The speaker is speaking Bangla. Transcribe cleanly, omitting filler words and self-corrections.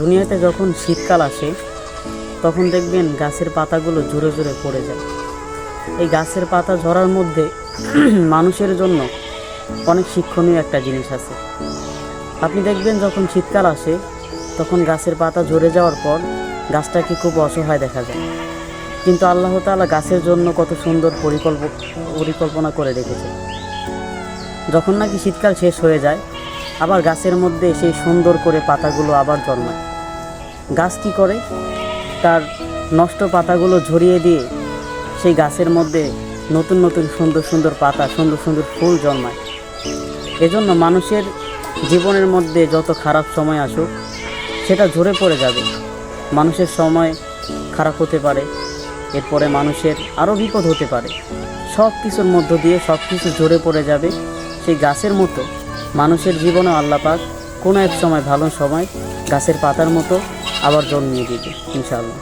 দুনিয়াতে যখন শীতকাল আসে তখন দেখবেন গাছের পাতাগুলো ঝরে ঝরে পড়ে যায়। এই গাছের পাতা ঝরার মধ্যে মানুষের জন্য অনেক শিক্ষণীয় একটা জিনিস আছে। আপনি দেখবেন যখন শীতকাল আসে তখন গাছের পাতা ঝরে যাওয়ার পর গাছটাকে খুব অসহায় দেখা যায়, কিন্তু আল্লাহ তাআলা গাছের জন্য কত সুন্দর পরিকল্পনা করে রেখেছে। যখন নাকি শীতকাল শেষ হয়ে যায় আবার গাছের মধ্যে সেই সুন্দর করে পাতাগুলো আবার জন্মায়। গাছ কী করে, তার নষ্ট পাতাগুলো ঝরিয়ে দিয়ে সেই গাছের মধ্যে নতুন নতুন সুন্দর সুন্দর পাতা, সুন্দর সুন্দর ফুল জন্মায়। এজন্য মানুষের জীবনের মধ্যে যত খারাপ সময় আসুক সেটা ঝরে পড়ে যাবে। মানুষের সময় খারাপ হতে পারে, এরপরে মানুষের আরও বিপদ হতে পারে, সব কিছুর মধ্য দিয়ে সব কিছু ঝরে পড়ে যাবে। সেই গাছের মতো মানুষের জীবনেও আল্লাহ পাক কোনো এক সময়, ভালো সময় গাছের পাতার মতো আবার জন্মিয়ে দিবে ইনশাআল্লাহ।